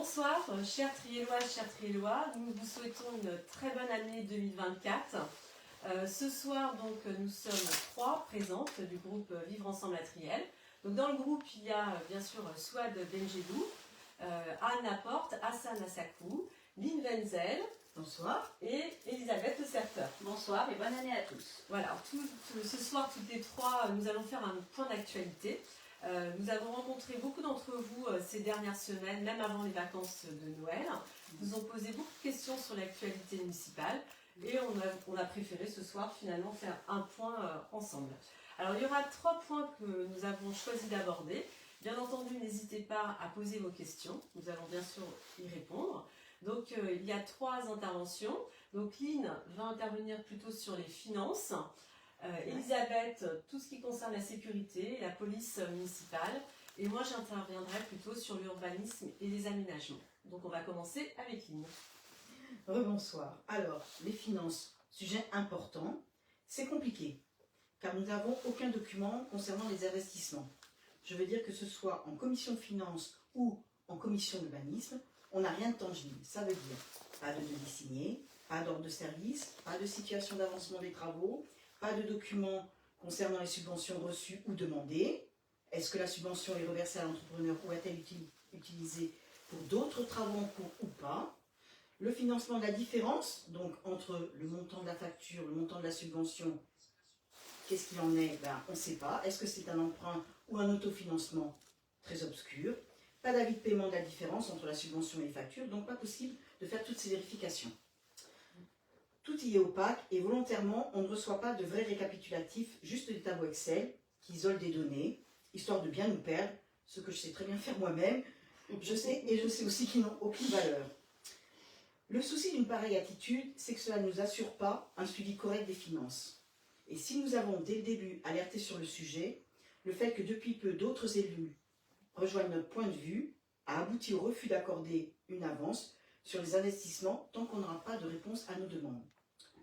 Bonsoir, chers Trielloises, chers Triellois. Nous vous souhaitons une très bonne année 2024. Ce soir, donc, nous sommes 3 présentes du groupe Vivre Ensemble à Triel. Donc, dans le groupe, il y a bien sûr Souad Benjedou, Anne Laporte, Hassan Assakou, Lynn Wenzel. Bonsoir. Et Elisabeth Le Certeur. Bonsoir et bonne année à tous. Voilà, ce soir, toutes les 3, nous allons faire un point d'actualité. Nous avons rencontré beaucoup d'entre vous ces dernières semaines, même avant les vacances de Noël. Ils nous ont posé beaucoup de questions sur l'actualité municipale et on a préféré ce soir finalement faire un point ensemble. Alors il y aura 3 points que nous avons choisi d'aborder. Bien entendu, n'hésitez pas à poser vos questions. Nous allons bien sûr y répondre. Donc il y a 3 interventions. Donc Lynn va intervenir plutôt sur les finances. Elisabeth, tout ce qui concerne la sécurité, la police municipale, et moi j'interviendrai plutôt sur l'urbanisme et les aménagements. Donc on va commencer avec Lynn. Rebonsoir. Alors, les finances, sujet important, c'est compliqué, car nous n'avons aucun document concernant les investissements. Je veux dire que ce soit en commission finances ou en commission urbanisme, on n'a rien de tangible. Ça veut dire pas de devis signé, pas d'ordre de service, pas de situation d'avancement des travaux, pas de documents concernant les subventions reçues ou demandées. Est-ce que la subvention est reversée à l'entrepreneur ou est-elle utilisée pour d'autres travaux en cours ou pas? Le financement de la différence, donc entre le montant de la facture, le montant de la subvention, qu'est-ce qu'il en est? On ne sait pas. Est-ce que c'est un emprunt ou un autofinancement? Très obscur. Pas d'avis de paiement de la différence entre la subvention et les factures, donc pas possible de faire toutes ces vérifications. Tout y est opaque et volontairement, on ne reçoit pas de vrais récapitulatifs, juste des tableaux Excel qui isolent des données, histoire de bien nous perdre, ce que je sais très bien faire moi-même. Je sais aussi qu'ils n'ont aucune valeur. Le souci d'une pareille attitude, c'est que cela ne nous assure pas un suivi correct des finances. Et si nous avons dès le début alerté sur le sujet, le fait que depuis peu d'autres élus rejoignent notre point de vue a abouti au refus d'accorder une avance sur les investissements tant qu'on n'aura pas de réponse à nos demandes.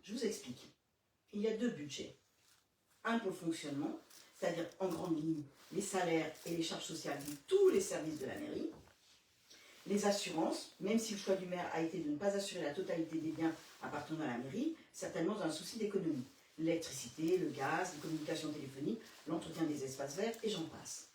Je vous explique. Il y a 2 budgets. Un pour le fonctionnement, c'est-à-dire en grande ligne les salaires et les charges sociales de tous les services de la mairie. Les assurances, même si le choix du maire a été de ne pas assurer la totalité des biens appartenant à la mairie, certainement dans un souci d'économie. L'électricité, le gaz, les communications téléphoniques, l'entretien des espaces verts et j'en passe.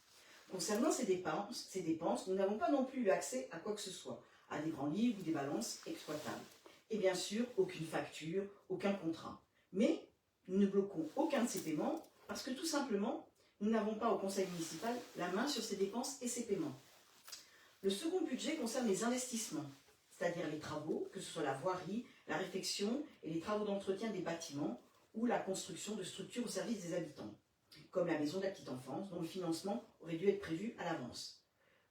Concernant ces dépenses, nous n'avons pas non plus eu accès à quoi que ce soit, à des grands livres ou des balances exploitables. Et bien sûr, aucune facture, aucun contrat. Mais nous ne bloquons aucun de ces paiements parce que tout simplement, nous n'avons pas au conseil municipal la main sur ces dépenses et ces paiements. Le second budget concerne les investissements, c'est-à-dire les travaux, que ce soit la voirie, la réfection et les travaux d'entretien des bâtiments ou la construction de structures au service des habitants, comme la maison de la petite enfance, dont le financement aurait dû être prévu à l'avance.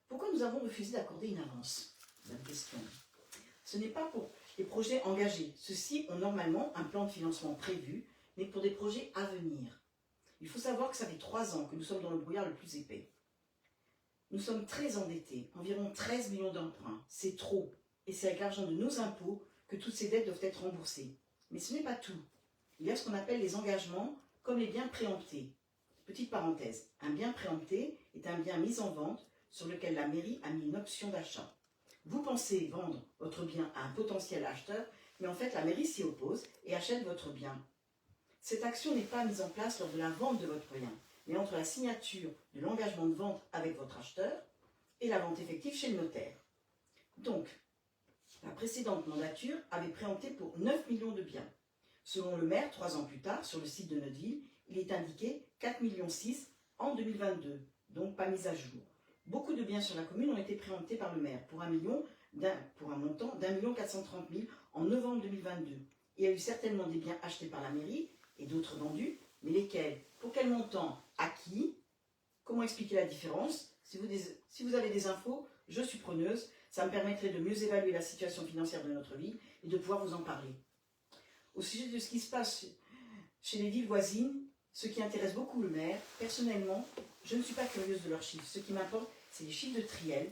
Pourquoi nous avons refusé d'accorder une avance? Bonne question. Ce n'est pas pour les projets engagés. Ceux-ci ont normalement un plan de financement prévu, mais pour des projets à venir. Il faut savoir que ça fait 3 ans que nous sommes dans le brouillard le plus épais. Nous sommes très endettés, environ 13 millions d'emprunts. C'est trop. Et c'est avec l'argent de nos impôts que toutes ces dettes doivent être remboursées. Mais ce n'est pas tout. Il y a ce qu'on appelle les engagements, comme les biens préemptés. Petite parenthèse, un bien préempté est un bien mis en vente sur lequel la mairie a mis une option d'achat. Vous pensez vendre votre bien à un potentiel acheteur, mais en fait la mairie s'y oppose et achète votre bien. Cette action n'est pas mise en place lors de la vente de votre bien, mais entre la signature de l'engagement de vente avec votre acheteur et la vente effective chez le notaire. Donc, la précédente mandature avait préempté pour 9 millions de biens. Selon le maire, 3 ans plus tard, sur le site de notre ville, il est indiqué 4,6 millions en 2022, donc pas mis à jour. Beaucoup de biens sur la commune ont été préemptés par le maire pour un montant d'1,430 million en novembre 2022. Il y a eu certainement des biens achetés par la mairie et d'autres vendus, mais lesquels? Pour quel montant? À qui? Comment expliquer la différence? Si vous avez des infos, je suis preneuse. Ça me permettrait de mieux évaluer la situation financière de notre ville et de pouvoir vous en parler. Au sujet de ce qui se passe chez les villes voisines, ce qui intéresse beaucoup le maire, personnellement, je ne suis pas curieuse de leurs chiffres. Ce qui m'importe, c'est les chiffres de Triel,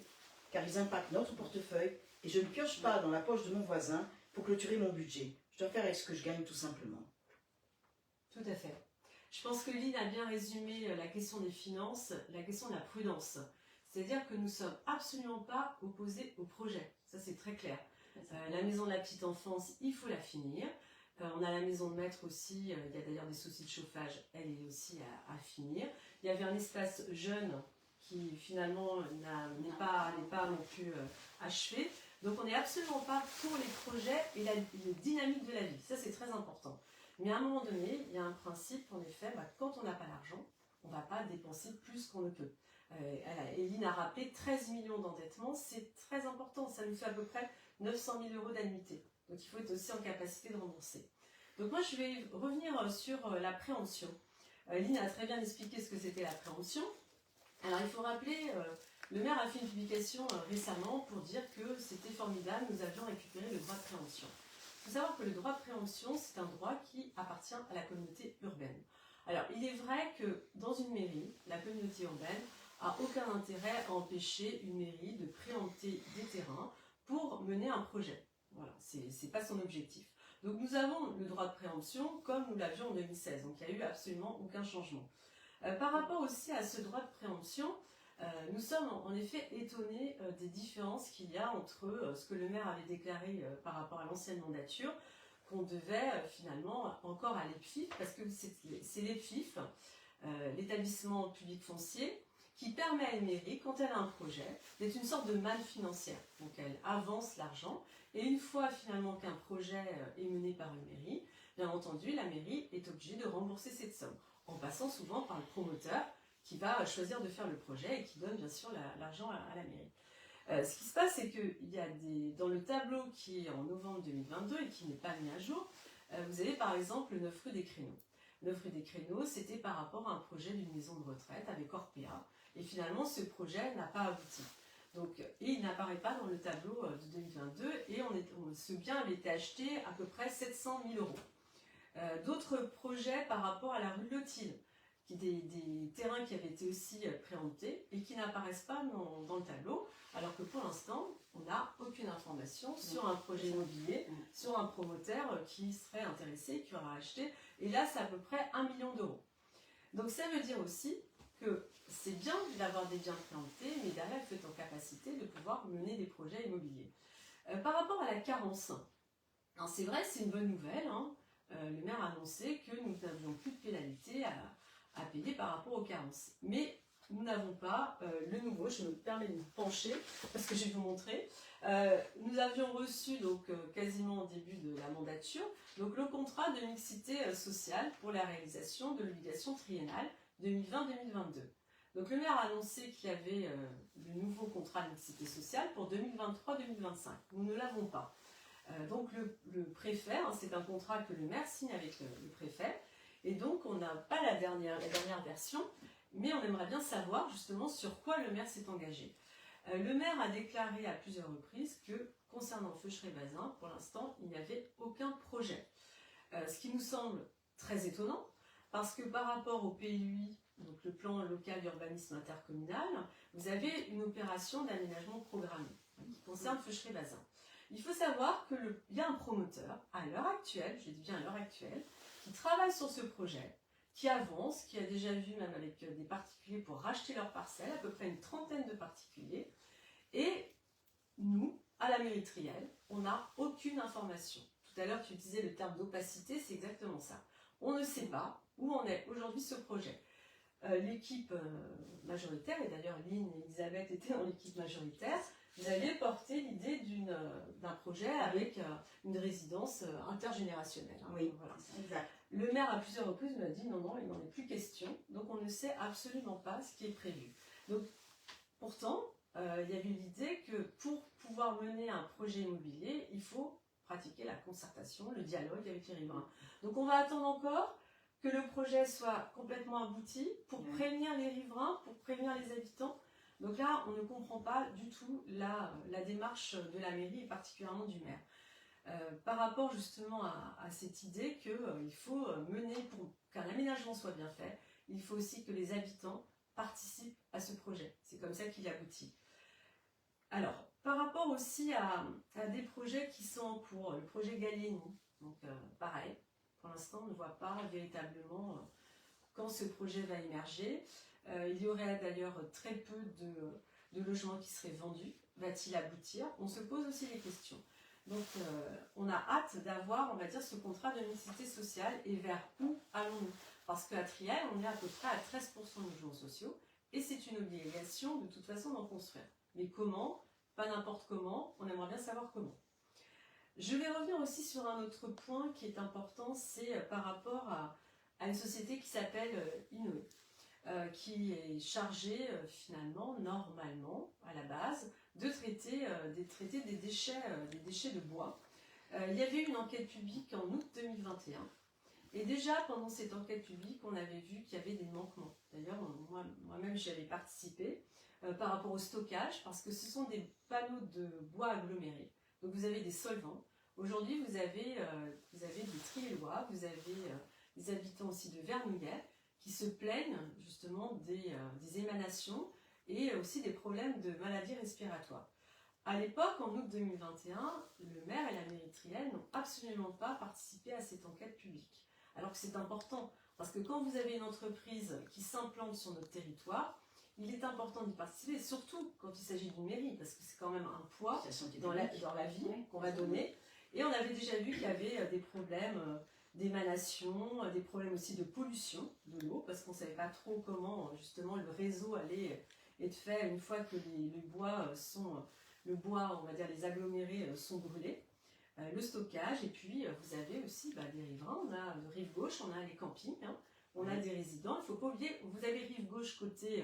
car ils impactent notre portefeuille et je ne pioche pas dans la poche de mon voisin pour clôturer mon budget. Je dois faire avec ce que je gagne tout simplement. Tout à fait. Je pense que Lynn a bien résumé la question des finances, la question de la prudence. C'est-à-dire que nous ne sommes absolument pas opposés au projet. Ça, c'est très clair. La maison de la petite enfance, il faut la finir. On a la maison de maître aussi, il y a d'ailleurs des soucis de chauffage, elle est aussi à finir. Il y avait un espace jeune qui finalement n'est pas non plus achevé. Donc on n'est absolument pas pour les projets et la dynamique de la vie. Ça, c'est très important. Mais à un moment donné, il y a un principe, en effet, quand on n'a pas l'argent, on ne va pas dépenser plus qu'on ne peut. Eline a rappelé 13 millions d'endettement, c'est très important. Ça nous fait à peu près 900 000 euros d'annuité. Donc il faut être aussi en capacité de rembourser. Donc moi, je vais revenir sur la préemption. Eline a très bien expliqué ce que c'était la préemption. Alors il faut rappeler, le maire a fait une publication récemment pour dire que c'était formidable, nous avions récupéré le droit de préemption. Il faut savoir que le droit de préemption, c'est un droit qui appartient à la communauté urbaine. Alors, il est vrai que dans une mairie, la communauté urbaine n'a aucun intérêt à empêcher une mairie de préempter des terrains pour mener un projet. Voilà, c'est pas son objectif. Donc nous avons le droit de préemption comme nous l'avions en 2016, donc il n'y a eu absolument aucun changement. Par rapport aussi à ce droit de préemption, nous sommes en effet étonnés des différences qu'il y a entre ce que le maire avait déclaré par rapport à l'ancienne mandature, qu'on devait finalement encore à l'EPFIF, parce que c'est l'EPFIF, l'établissement public foncier, qui permet à une mairie, quand elle a un projet, d'être une sorte de manne financière. Donc elle avance l'argent, et une fois finalement qu'un projet est mené par une mairie, bien entendu, la mairie est obligée de rembourser cette somme, en passant souvent par le promoteur qui va choisir de faire le projet et qui donne bien sûr l'argent à la mairie. Ce qui se passe, c'est qu'il y a dans le tableau qui est en novembre 2022 et qui n'est pas mis à jour, vous avez par exemple le 9 rue des Créneaux. 9 rue des Créneaux, c'était par rapport à un projet d'une maison de retraite avec Orpea. Et finalement, ce projet n'a pas abouti. Donc, et il n'apparaît pas dans le tableau de 2022. Et ce bien avait été acheté à peu près 700 000 euros. D'autres projets par rapport à la rue de Lotil, des terrains qui avaient été aussi préemptés et qui n'apparaissent pas dans le tableau, alors que pour l'instant, on n'a aucune information sur un projet immobilier, sur un promoteur qui serait intéressé, qui aura acheté. Et là, c'est à peu près 1 million d'euros. Donc ça veut dire aussi que c'est bien d'avoir des biens préemptés, mais derrière, il faut être en capacité de pouvoir mener des projets immobiliers. Par rapport à la carence, c'est vrai, c'est une bonne nouvelle. Le maire a annoncé que nous n'avions plus de pénalité à payer par rapport aux carences. Mais nous n'avons pas le nouveau, je me permets de me pencher parce que je vais vous montrer. Nous avions reçu donc quasiment au début de la mandature donc le contrat de mixité sociale pour la réalisation de l'obligation triennale 2020-2022. Donc le maire a annoncé qu'il y avait le nouveau contrat de mixité sociale pour 2023-2025. Nous ne l'avons pas. Donc le préfet, c'est un contrat que le maire signe avec le préfet, et donc on n'a pas la dernière version, mais on aimerait bien savoir justement sur quoi le maire s'est engagé. Le maire a déclaré à plusieurs reprises que concernant Feucherets-Bazin, pour l'instant, il n'y avait aucun projet. Ce qui nous semble très étonnant, parce que par rapport au PLUI, donc le plan local d'urbanisme intercommunal, vous avez une opération d'aménagement programmé qui concerne Feucherets-Bazin. Il faut savoir qu'il y a un promoteur, à l'heure actuelle, je dis bien à l'heure actuelle, qui travaille sur ce projet, qui avance, qui a déjà vu même avec des particuliers pour racheter leurs parcelles, à peu près une trentaine de particuliers. Et nous, à la mairie de Triel, on n'a aucune information. Tout à l'heure, tu disais le terme d'opacité, c'est exactement ça. On ne sait pas où en est aujourd'hui ce projet. L'équipe majoritaire, et d'ailleurs Lynn et Elisabeth étaient dans l'équipe majoritaire, vous aviez porté l'idée d'un projet avec une résidence intergénérationnelle. Oui, voilà. exact. Le maire à plusieurs reprises m'a dit non, il n'en est plus question, donc on ne sait absolument pas ce qui est prévu. Donc, pourtant, il y avait l'idée que pour pouvoir mener un projet immobilier, il faut pratiquer la concertation, le dialogue avec les riverains. Donc on va attendre encore que le projet soit complètement abouti pour prévenir les riverains, pour prévenir les habitants. Donc là, on ne comprend pas du tout la démarche de la mairie et particulièrement du maire. Par rapport justement à cette idée qu'il faut mener, pour qu'un aménagement soit bien fait, il faut aussi que les habitants participent à ce projet. C'est comme ça qu'il aboutit. Alors, par rapport aussi à des projets qui sont en cours, le projet Gallieni, donc pareil, pour l'instant on ne voit pas véritablement quand ce projet va émerger. Il y aurait d'ailleurs très peu de logements qui seraient vendus? Va-t-il aboutir? On se pose aussi des questions. Donc, on a hâte d'avoir, on va dire, ce contrat de mixité sociale et vers où allons-nous? Parce qu'à Triel, on est à peu près à 13% de logements sociaux et c'est une obligation de toute façon d'en construire. Mais comment? Pas n'importe comment, on aimerait bien savoir comment. Je vais revenir aussi sur un autre point qui est important, c'est par rapport à une société qui s'appelle Inoue, qui est chargée finalement, normalement, à la base, de traiter des déchets de bois. Il y avait eu une enquête publique en août 2021. Et déjà, pendant cette enquête publique, on avait vu qu'il y avait des manquements. D'ailleurs, moi-même, j'y avais participé par rapport au stockage, parce que ce sont des panneaux de bois agglomérés. Donc, vous avez des solvants. Aujourd'hui, vous avez des Triellois, vous avez des habitants aussi de Vernouillet qui se plaignent justement des émanations et aussi des problèmes de maladies respiratoires. À l'époque, en août 2021, le maire et la mairie de Triel n'ont absolument pas participé à cette enquête publique. Alors que c'est important, parce que quand vous avez une entreprise qui s'implante sur notre territoire, il est important d'y participer, surtout quand il s'agit d'une mairie, parce que c'est quand même un poids dans la vie qu'on va donner. Et on avait déjà vu qu'il y avait des problèmes d'émanation, des problèmes aussi de pollution de l'eau, parce qu'on ne savait pas trop comment justement le réseau allait être fait une fois que le bois, on va dire les agglomérés sont brûlés. Le stockage, et puis vous avez aussi des riverains, on a rive gauche, on a les campings, hein, on a des résidents, il ne faut pas oublier, vous avez rive gauche côté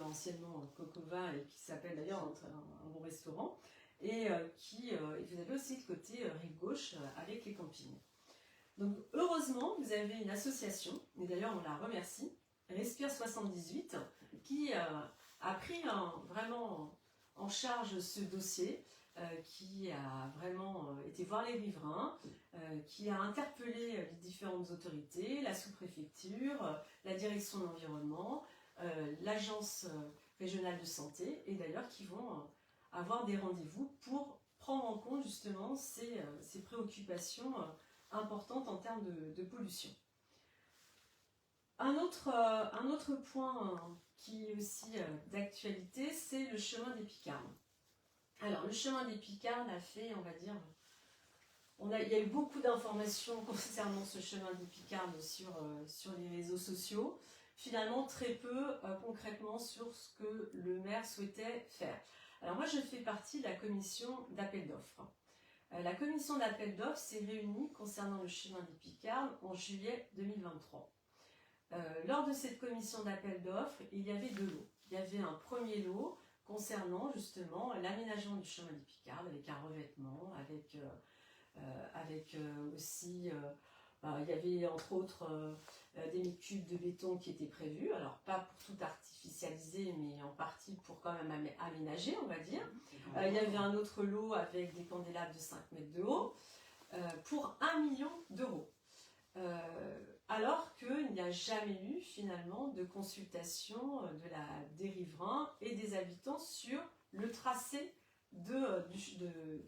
anciennement Cocova, et qui s'appelle d'ailleurs un bon restaurant, et vous avez aussi le côté rive gauche avec les campings. Donc heureusement, vous avez une association, et d'ailleurs on la remercie, Respire 78, qui a pris vraiment en charge ce dossier, qui a vraiment été voir les riverains, qui a interpellé les différentes autorités, la sous-préfecture, la direction de l'environnement, l'agence régionale de santé, et d'ailleurs qui vont avoir des rendez-vous pour prendre en compte justement ces préoccupations importantes en termes de pollution. Un autre point qui est aussi d'actualité, c'est le chemin des Picardes. Alors, le chemin des Picardes a fait, on va dire, il y a eu beaucoup d'informations concernant ce chemin des Picardes sur les réseaux sociaux. Finalement, très peu concrètement sur ce que le maire souhaitait faire. Alors moi, je fais partie de la commission d'appel d'offres. La commission d'appel d'offres s'est réunie concernant le chemin des Picardes en juillet 2023. Lors de cette commission d'appel d'offres, il y avait deux lots. Il y avait un premier lot concernant justement l'aménagement du chemin des Picardes avec un revêtement, avec aussi, il y avait entre autres des mètres cubes de béton qui étaient prévus, alors pas pour tout artificialiser, mais en partie pour quand même aménager, on va dire. Il y avait un autre lot avec des candélabres de 5 mètres de haut pour 1 million d'euros. Alors qu'il n'y a jamais eu finalement de consultation des riverains et des habitants sur le tracé de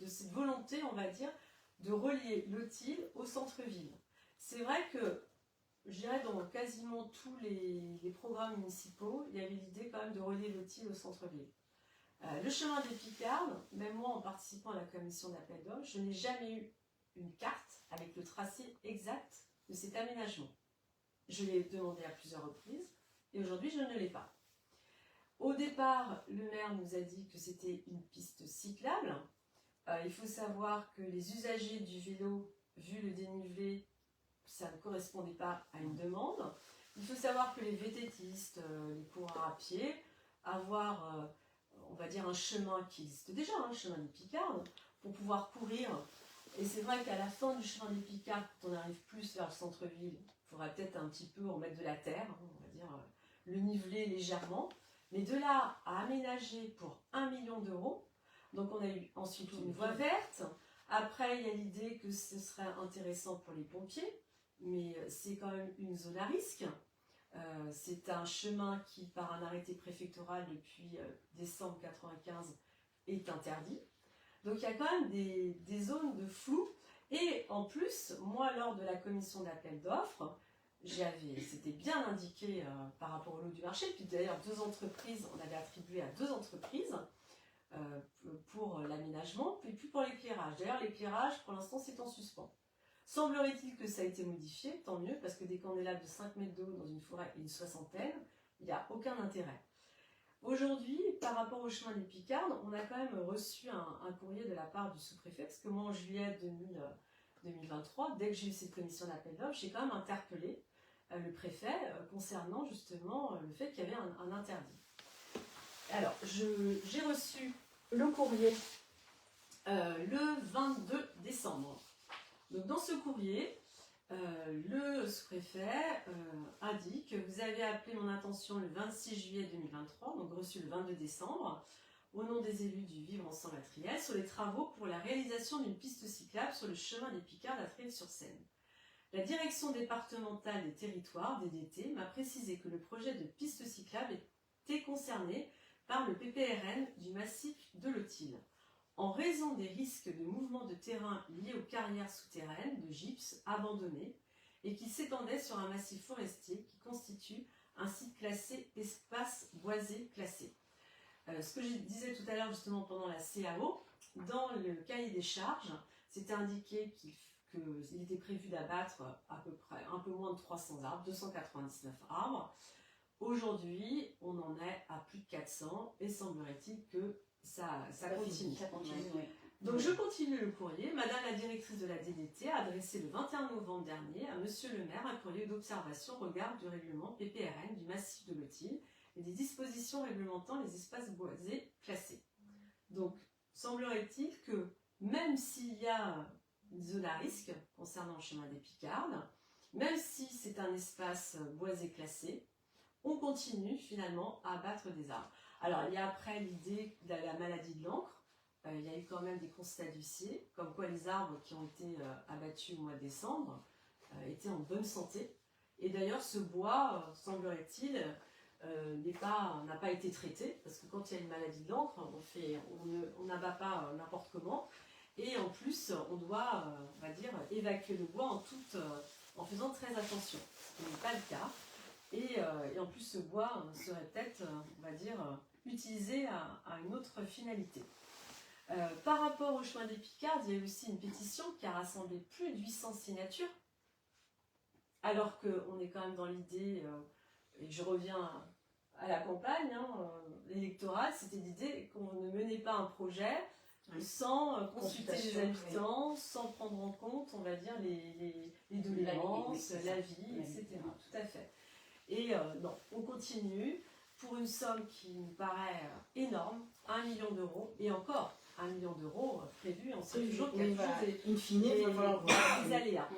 cette volonté, on va dire, de relier l'Otille au centre-ville. C'est vrai que, je dirais, dans quasiment tous les programmes municipaux, il y avait l'idée quand même de relier l'Otille au centre-ville. Le chemin des Picardes, même moi en participant à la commission d'appel d'offres, je n'ai jamais eu une carte avec le tracé exact de cet aménagement. Je l'ai demandé à plusieurs reprises et aujourd'hui je ne l'ai pas. Au départ, le maire nous a dit que c'était une piste cyclable. Il faut savoir que les usagers du vélo, vu le dénivelé, ça ne correspondait pas à une demande. Il faut savoir que les VTTistes, les coureurs à pied, avoir, on va dire, un chemin qui existe déjà, un chemin des Picardes, pour pouvoir courir. Et c'est vrai qu'à la fin du chemin des Picardes, quand on arrive plus vers le centre-ville, il faudra peut-être un petit peu remettre de la terre, on va dire, le niveler légèrement. Mais de là à aménager pour 1 million d'euros, donc on a eu ensuite une voie verte. Après, il y a l'idée que ce serait intéressant pour les pompiers, mais c'est quand même une zone à risque. C'est un chemin qui, par un arrêté préfectoral depuis décembre 1995, est interdit. Donc il y a quand même des zones de flou. Et en plus, moi, lors de la commission d'appel d'offres, c'était bien indiqué par rapport au lot du marché. Puis d'ailleurs, on avait attribué à 2 entreprises pour l'aménagement, puis pour l'éclairage. D'ailleurs, l'éclairage, pour l'instant, c'est en suspens. Semblerait-il que ça a été modifié, tant mieux, parce que des candélabres de 5 mètres de haut dans une forêt et une soixantaine, il n'y a aucun intérêt. Aujourd'hui, par rapport au chemin des Picardes, on a quand même reçu un courrier de la part du sous-préfet, parce que moi, en juillet 2023, dès que j'ai eu cette commission d'appel d'offres, j'ai quand même interpellé le préfet concernant justement le fait qu'il y avait un interdit. Alors, j'ai reçu le courrier le 22 décembre. Donc, dans ce courrier, le sous-préfet indique que vous avez appelé mon attention le 26 juillet 2023, donc reçu le 22 décembre, au nom des élus du Vivre Ensemble à Triel, sur les travaux pour la réalisation d'une piste cyclable sur le chemin des Picardes à Triel-sur-Seine. La direction départementale des territoires, DDT, m'a précisé que le projet de piste cyclable était concerné par le PPRN du massif de l'Otille. En raison des risques de mouvement de terrain liés aux carrières souterraines de gypse abandonnées et qui s'étendaient sur un massif forestier qui constitue un site classé espace boisé classé. Ce que je disais tout à l'heure justement pendant la CAO, dans le cahier des charges, c'était indiqué qu'il était prévu d'abattre à peu près un peu moins de 300 arbres, 299 arbres. Aujourd'hui, on en est à plus de 400 et semblerait-il que ça continue. Oui. Donc je continue le courrier. Madame la directrice de la DDT a adressé le 21 novembre dernier à Monsieur le maire un courrier d'observation au regard du règlement PPRN du massif de l'Otille et des dispositions réglementant les espaces boisés classés. Donc semblerait-il que même s'il y a une zone à risque concernant le chemin des Picardes, même si c'est un espace boisé classé, on continue finalement à abattre des arbres. Alors, il y a après l'idée de la maladie de l'encre. Il y a eu quand même des constats d'huissier, comme quoi les arbres qui ont été abattus au mois de décembre étaient en bonne santé. Et d'ailleurs, ce bois, semblerait-il, n'a pas été traité, parce que quand il y a une maladie de l'encre, on n'abat pas n'importe comment. Et en plus, on doit, on va dire, évacuer le bois en faisant très attention, ce qui n'est pas le cas. Et en plus, ce bois serait peut-être, on va dire, utilisé à une autre finalité. Par rapport au chemin des Picardes, il y a aussi une pétition qui a rassemblé plus de 800 signatures, alors qu'on est quand même dans l'idée, et je reviens à la campagne électorale, c'était l'idée qu'on ne menait pas un projet sans consulter les habitants, sans prendre en compte, on va dire, les doléances, la vie, etc. Tout à fait. Et non, on continue pour une somme qui nous paraît énorme, 1 million d'euros, et encore 1 million d'euros prévu, on sait toujours qu'il y a des aléas.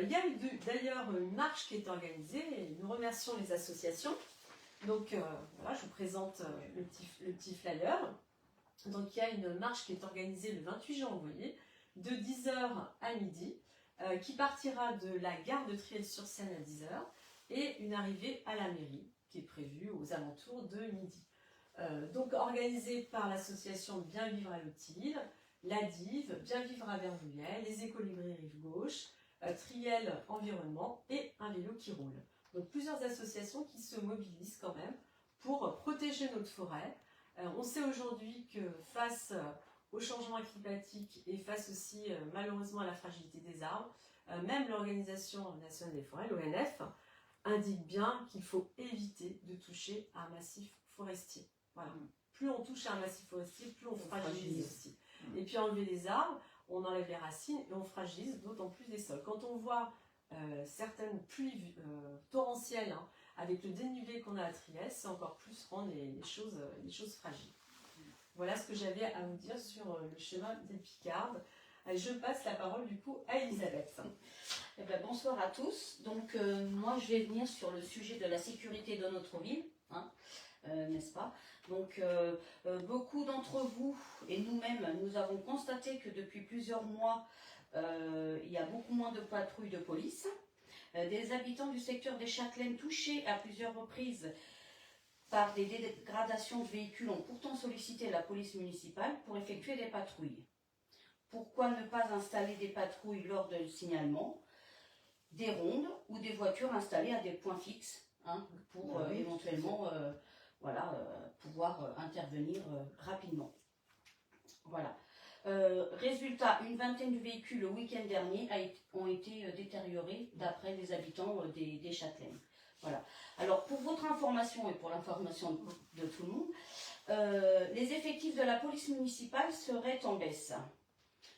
Il y a d'ailleurs une marche qui est organisée, et nous remercions les associations. Donc voilà, je vous présente le petit flyer. Donc il y a une marche qui est organisée le 28 janvier, de 10h à midi, qui partira de la gare de Triel-sur-Seine à 10h, et une arrivée à la mairie qui est prévue aux alentours de midi. Donc organisée par l'association Bien Vivre à l'Otille, la DIV, Bien Vivre à Vervouillet, les écolibrairies Rive Gauche, Triel Environnement et Un vélo qui roule. Donc plusieurs associations qui se mobilisent quand même pour protéger notre forêt. On sait aujourd'hui que face au changement climatique et face aussi malheureusement à la fragilité des arbres, même l'Organisation nationale des forêts, l'ONF, indique bien qu'il faut éviter de toucher à un massif forestier. Voilà. Plus on touche à un massif forestier, plus on fragilise aussi. Et puis enlever les arbres, on enlève les racines et on fragilise d'autant plus les sols. Quand on voit certaines pluies torrentielles avec le dénivelé qu'on a à Triel, c'est encore plus rendre les choses fragiles. Voilà ce que j'avais à vous dire sur le chemin des Picardes. Je passe la parole du coup à Elisabeth. Eh bien, bonsoir à tous. Donc moi je vais venir sur le sujet de la sécurité de notre ville, n'est-ce pas? Donc beaucoup d'entre vous et nous-mêmes, nous avons constaté que depuis plusieurs mois, il y a beaucoup moins de patrouilles de police. Des habitants du secteur des Châtelaines touchés à plusieurs reprises par des dégradations de véhicules ont pourtant sollicité la police municipale pour effectuer des patrouilles. Pourquoi ne pas installer des patrouilles lors de signalement? des rondes ou des voitures installées à des points fixes, hein, pour Oui, éventuellement pouvoir intervenir rapidement. Voilà. Résultat, une vingtaine de véhicules le week-end dernier ont été détériorés d'après les habitants des Châtelaines. Voilà. Alors, pour votre information et pour l'information de tout le monde, les effectifs de la police municipale seraient en baisse.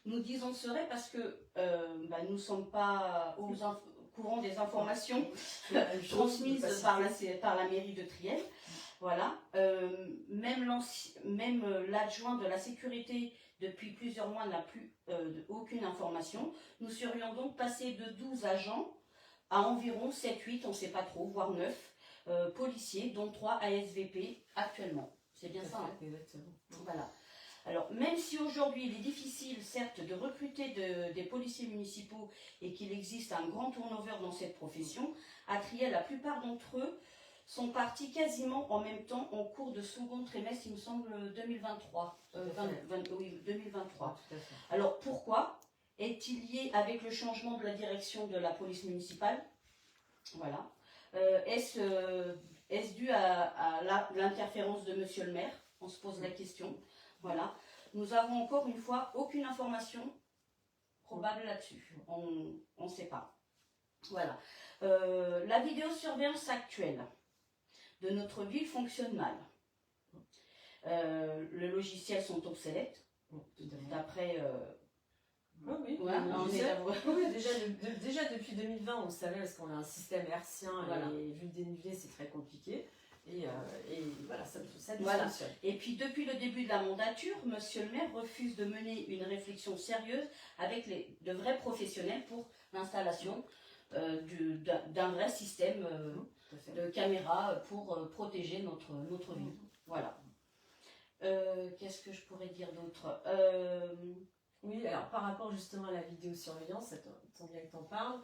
Nous disons serait parce que nous ne sommes pas au courant des informations transmises par la mairie de Triel. Voilà. Même l'adjoint de la sécurité depuis plusieurs mois n'a plus aucune information. Nous serions donc passés de 12 agents à environ 7-8, on ne sait pas trop, voire 9 policiers, dont 3 ASVP actuellement. C'est bien ça, hein? Exactement. Voilà. Alors, même si aujourd'hui il est difficile, certes, de recruter des policiers municipaux et qu'il existe un grand turnover dans cette profession, à Triel, la plupart d'entre eux sont partis quasiment en même temps en cours de second trimestre, il me semble, 2023. Oui, 2023. Tout à fait. Alors, pourquoi? Est-il lié avec le changement de la direction de la police municipale? Voilà. Est-ce dû à l'interférence de monsieur le maire? On se pose la question. Voilà. Nous avons encore une fois aucune information probable là-dessus. On ne sait pas. Voilà. La vidéosurveillance actuelle de notre ville fonctionne mal. Les logiciels sont obsolètes. D'après... Oui, ouais, on est d'accord. Oui, déjà depuis 2020, on le savait parce qu'on a un système hertzien et vu le dénivelé, c'est très compliqué. Et voilà, ça fonctionne. Et puis depuis le début de la mandature, monsieur le maire refuse de mener une réflexion sérieuse avec de vrais professionnels pour l'installation d'un vrai système de caméras pour protéger notre ville. Voilà. Qu'est-ce que je pourrais dire d'autre? Oui, alors par rapport justement à la vidéosurveillance, ça tombe bien que tu en parles,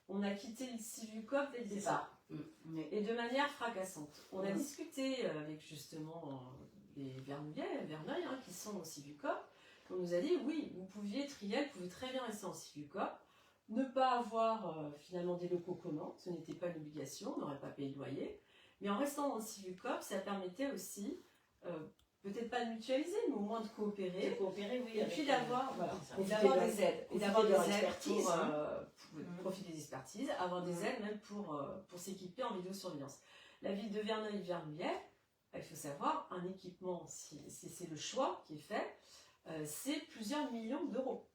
on a quitté le Civucop dès le départ. Et de manière fracassante. On a discuté avec justement les Verneuil, qui sont au Civucop. On nous a dit, oui, Triel pouvait très bien rester en Civucop, ne pas avoir finalement des locaux communs, ce n'était pas une obligation, on n'aurait pas payé de loyer. Mais en restant dans le Civucop, ça permettait aussi... peut-être pas de mutualiser, mais au moins de coopérer. Oui, et puis d'avoir des aides. Et d'avoir des aides pour profiter des expertises, avoir des aides même pour s'équiper en vidéosurveillance. La ville de Verneuil-Vernouillet, il faut savoir, un équipement, si c'est le choix qui est fait, c'est plusieurs millions d'euros.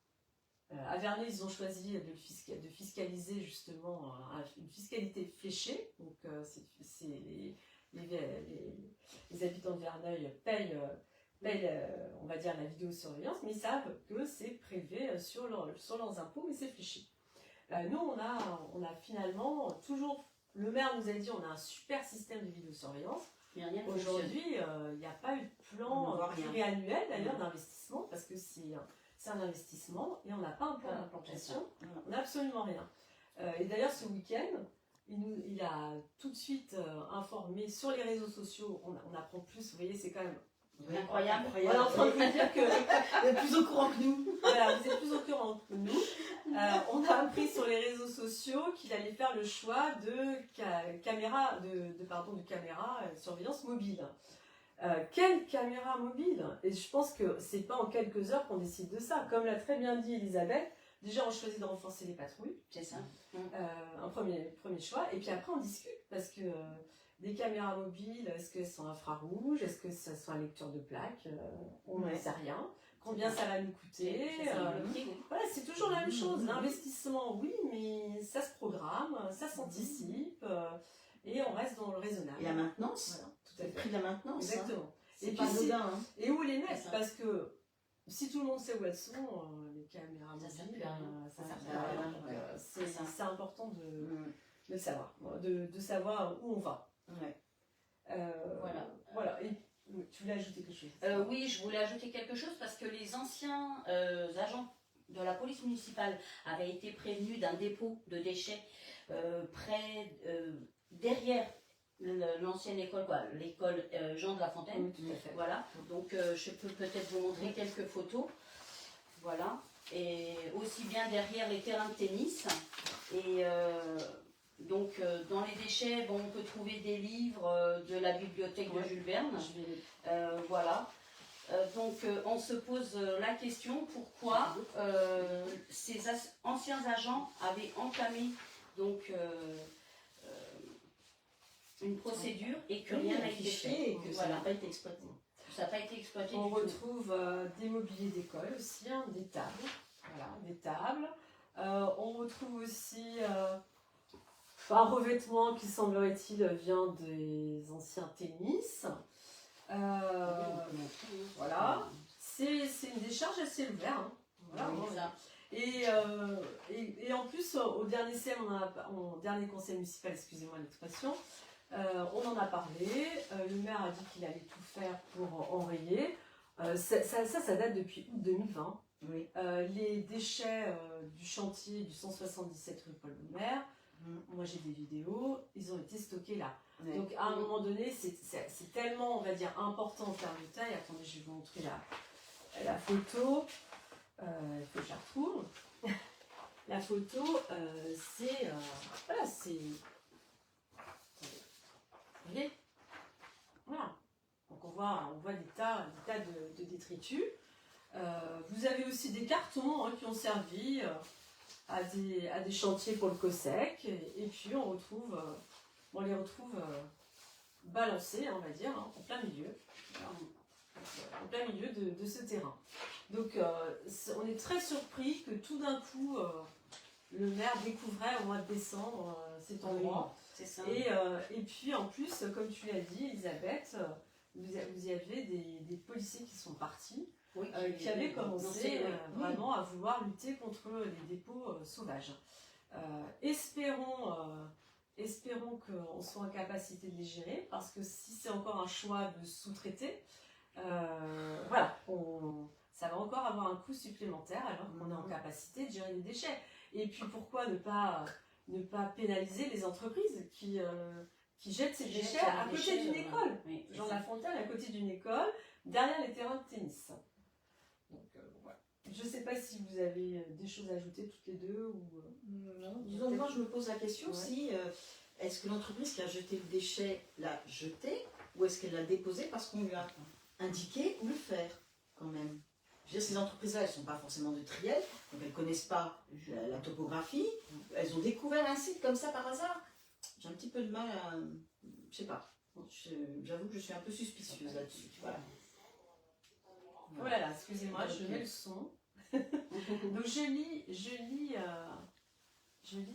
À Verneuil, ils ont choisi de fiscaliser justement une fiscalité fléchée. Donc, les habitants de Verneuil payent on va dire, la vidéosurveillance, mais ils savent que c'est prélevé sur leurs impôts, mais c'est fléché. Nous, on a finalement toujours... Le maire nous a dit on a un super système de vidéosurveillance. Aujourd'hui, il n'y a pas eu de plan pluriannuel d'ailleurs d'investissement, parce que c'est un investissement et on n'a pas un plan d'implantation. On n'a absolument rien. Et d'ailleurs, ce week-end, il a tout de suite informé sur les réseaux sociaux. On apprend plus, vous voyez, c'est quand même incroyable. On est en train de vous dire que vous êtes plus au courant que nous. Voilà, vous êtes plus au courant que nous. On a appris sur les réseaux sociaux qu'il allait faire le choix de caméra surveillance mobile. Quelle caméra mobile? Et je pense que c'est pas en quelques heures qu'on décide de ça. Comme l'a très bien dit Elisabeth, déjà on choisit de renforcer les patrouilles. C'est ça. Un premier choix. Et puis après on discute parce que des caméras mobiles, est-ce qu'elles sont infrarouges? Est-ce que ça soit lecture de plaques? On n'en sait rien. Combien ça va nous coûter? Voilà, c'est toujours la même chose. L'investissement, oui, mais ça se programme, ça s'anticipe, et on reste dans le raisonnable. Et la maintenance, voilà, tout à le fait. prix de la maintenance. Exactement. C'est pas anodin. Et où les mettre? Parce que si tout le monde sait où elles sont, les caméras mobiles, ça sert plus à rien. C'est important de le savoir, de savoir où on va. Voilà. Et tu voulais ajouter quelque chose? Oui, je voulais ajouter quelque chose parce que les anciens agents de la police municipale avaient été prévenus d'un dépôt de déchets derrière l'ancienne école, l'école Jean de La Fontaine. Oui, tout à fait. Voilà, donc je peux peut-être vous montrer quelques photos. Voilà, et aussi bien derrière les terrains de tennis Et donc, dans les déchets, bon, on peut trouver des livres de la bibliothèque de Jules Verne. Voilà. Donc, on se pose la question pourquoi ces anciens agents avaient entamé donc, une procédure et que rien n'a été fait. Et que ça n'a pas été exploité. Ça n'a pas été exploité. On retrouve des mobiliers d'école aussi, hein, des tables. Voilà, des tables. On retrouve aussi un revêtement qui, semblerait-il, vient des anciens tennis. Voilà. C'est une décharge à ciel ouvert. Hein. Voilà, oui, ça. Et en plus, au dernier conseil municipal, excusez-moi l'expression, on en a parlé. Le maire a dit qu'il allait tout faire pour enrayer. Ça date depuis août 2020. Oui. Les déchets du chantier du 177 rue Paul Doumer, moi j'ai des vidéos, ils ont été stockés là. Oui. Donc à un moment donné, c'est tellement, on va dire, important en termes de taille. Attendez, je vais vous montrer la photo. Il faut que je la retrouve. La photo, c'est... voilà, c'est... Vous voyez ? Voilà. Donc on voit des tas de détritus. Vous avez aussi des cartons qui ont servi à des chantiers pour le COSEC. Et puis on les retrouve balancés, on va dire, hein, en plein milieu. Voilà. En plein milieu de ce terrain. Donc on est très surpris que tout d'un coup le maire découvrait au mois de décembre cet endroit. C'est ça. Et puis en plus, comme tu l'as dit, Elisabeth, vous y avez des policiers qui sont partis, oui, qui avaient commencé vraiment à vouloir lutter contre les dépôts sauvages. Espérons qu'on soit en capacité de les gérer, parce que si c'est encore un choix de sous-traiter, voilà, ça va encore avoir un coût supplémentaire alors qu'on est en capacité de gérer les déchets. Et puis pourquoi ne pas pénaliser les entreprises qui jettent ces déchets à côté d'une école, oui, Jean Lafontaine, à côté d'une école, derrière les terrains de tennis. Donc voilà. Je ne sais pas si vous avez des choses à ajouter toutes les deux ou non. Disons, moi je me pose la question si est-ce que l'entreprise qui a jeté le déchet l'a jeté ou est-ce qu'elle l'a déposé parce qu'on lui a indiqué où le faire quand même. Je veux dire, ces entreprises-là, elles ne sont pas forcément de Triel, donc elles ne connaissent pas la topographie. Elles ont découvert un site comme ça par hasard. J'ai un petit peu de mal à... Je sais pas. J'avoue que je suis un peu suspicieuse là-dessus. Voilà. Oh là là, excusez-moi, je mets le son. Donc je lis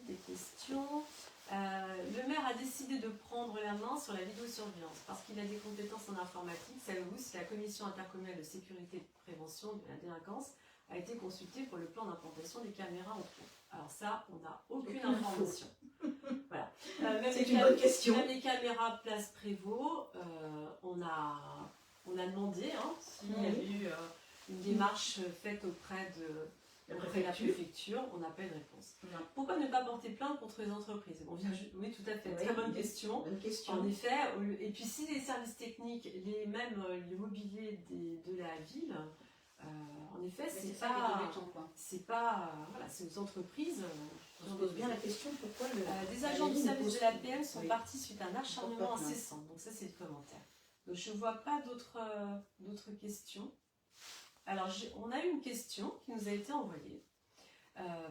des questions. Le maire a décidé de prendre la main sur la vidéosurveillance parce qu'il a des compétences en informatique. Savez-vous si la commission intercommunale de sécurité et de prévention de la délinquance a été consultée pour le plan d'implantation des caméras en cours? Alors ça, on n'a aucune information. Voilà. C'est une bonne question. Même les caméras place Prévost, on a demandé s'il y avait eu une démarche faite auprès de la préfecture, on n'a pas eu de réponse. Non. Pourquoi ne pas porter plainte contre les entreprises? Oui, tout à fait, très bonne question. En effet, et puis si les services techniques, même le mobilier de la ville, en effet, c'est aux entreprises. On se pose bien la question pourquoi des agents du service de l'APM sont partis suite à un acharnement incessant. Donc ça, c'est le commentaire. Donc, je ne vois pas d'autres questions. Alors, on a eu une question qui nous a été envoyée,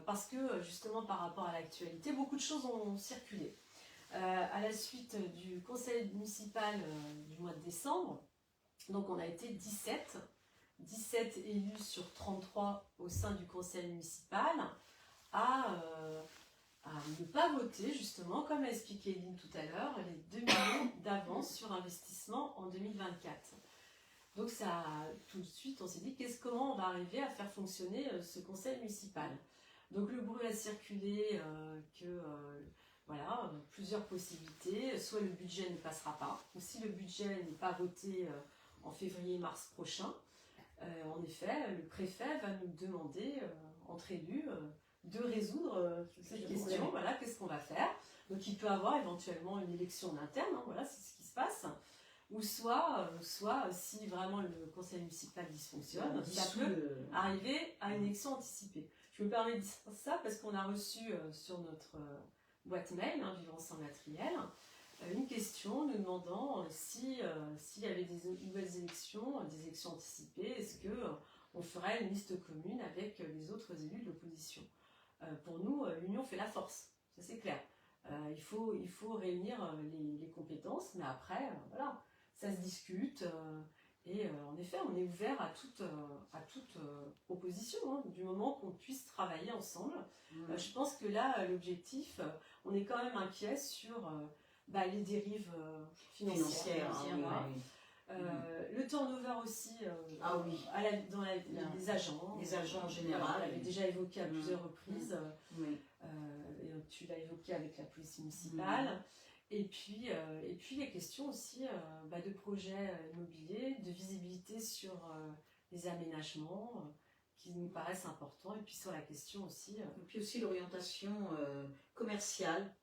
parce que, justement, par rapport à l'actualité, beaucoup de choses ont circulé. À la suite du conseil municipal du mois de décembre, donc on a été 17 élus sur 33 au sein du conseil municipal à ne pas voter, justement, comme a expliqué Eline tout à l'heure, les 2 millions d'avance sur investissement en 2024. Donc ça, tout de suite, on s'est dit comment on va arriver à faire fonctionner ce conseil municipal. Donc le bruit a circulé voilà, plusieurs possibilités. Soit le budget ne passera pas, ou si le budget n'est pas voté en février-mars prochain, en effet, le préfet va nous demander, entre élus, de résoudre cette question. Voilà, qu'est-ce qu'on va faire? Donc il peut avoir éventuellement une élection en interne, voilà, c'est ce qui se passe. Ou soit si vraiment le conseil municipal dysfonctionne, ça peut arriver à une élection anticipée. Je me permets de dire ça parce qu'on a reçu sur notre boîte mail, Vivre Ensemble Matriel, une question nous demandant s'il y avait des nouvelles élections, des élections anticipées, est-ce qu'on ferait une liste commune avec les autres élus de l'opposition. Pour nous, l'union fait la force, ça c'est clair. Il faut réunir les compétences, mais après, voilà, ça se discute. Et en effet, on est ouvert à toute proposition, du moment qu'on puisse travailler ensemble. Je pense que là, l'objectif, on est quand même inquiet sur les dérives financières. Le turnover aussi dans les agents. Les agents en On général. l'avait déjà évoqué à plusieurs reprises. Et tu l'as évoqué avec la police municipale. Et puis les questions aussi de projets immobiliers, de visibilité sur les aménagements qui nous paraissent importants. Et puis sur la question aussi... Et puis aussi l'orientation commerciale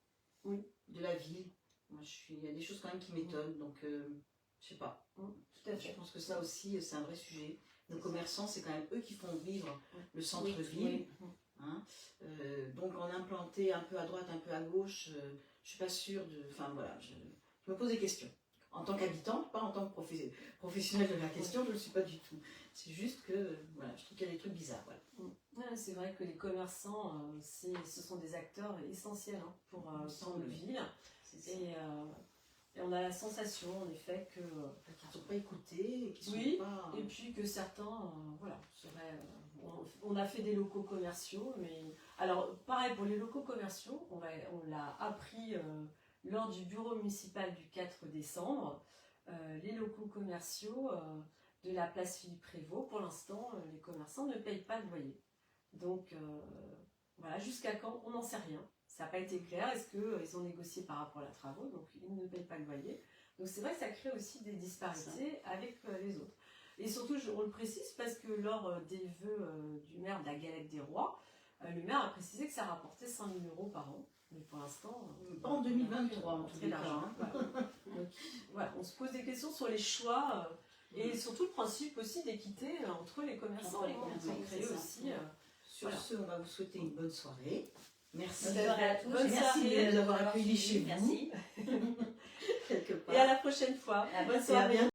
de la ville. Moi, il y a des choses quand même qui m'étonnent, donc je sais pas. Tout à fait. Je pense que ça aussi, c'est un vrai sujet. Nos commerçants, c'est quand même eux qui font vivre le centre-ville. Donc en implanter un peu à droite, un peu à gauche, je suis pas sûre de... Enfin voilà, je me pose des questions. En tant qu'habitant, pas en tant que professionnel de la question, je ne le suis pas du tout. C'est juste que voilà, je trouve qu'il y a des trucs bizarres. Voilà. C'est vrai que les commerçants, ce sont des acteurs essentiels pour nos villes. Et on a la sensation, en effet, qu'ils ne sont pas écoutés. Et qu'ils sont pas... et puis que certains, on a fait des locaux commerciaux, mais... Alors, pareil, pour les locaux commerciaux, on l'a appris lors du bureau municipal du 4 décembre. Les locaux commerciaux de la place Philippe Prévost, pour l'instant, les commerçants ne payent pas de loyer. Donc, voilà, jusqu'à quand, on n'en sait rien. Ça n'a pas été clair. Est-ce qu'ils ont négocié par rapport à la travaux, donc ils ne payent pas le loyer. Donc c'est vrai que ça crée aussi des disparités avec les autres. Et surtout, on le précise parce que lors des vœux du maire de la Galette des Rois, le maire a précisé que ça rapportait 5 000 € par an. Mais pour l'instant... Pas en 2023, en tout cas. Donc voilà, on se pose des questions sur les choix et surtout le principe aussi d'équité entre les commerçants. Sur ce, on va vous souhaiter une bonne soirée. Merci. Bonne soirée à tous. Merci de nous avoir accueillis chez vous. Merci. Quelque part. Et à la prochaine fois. À Bonne soirée.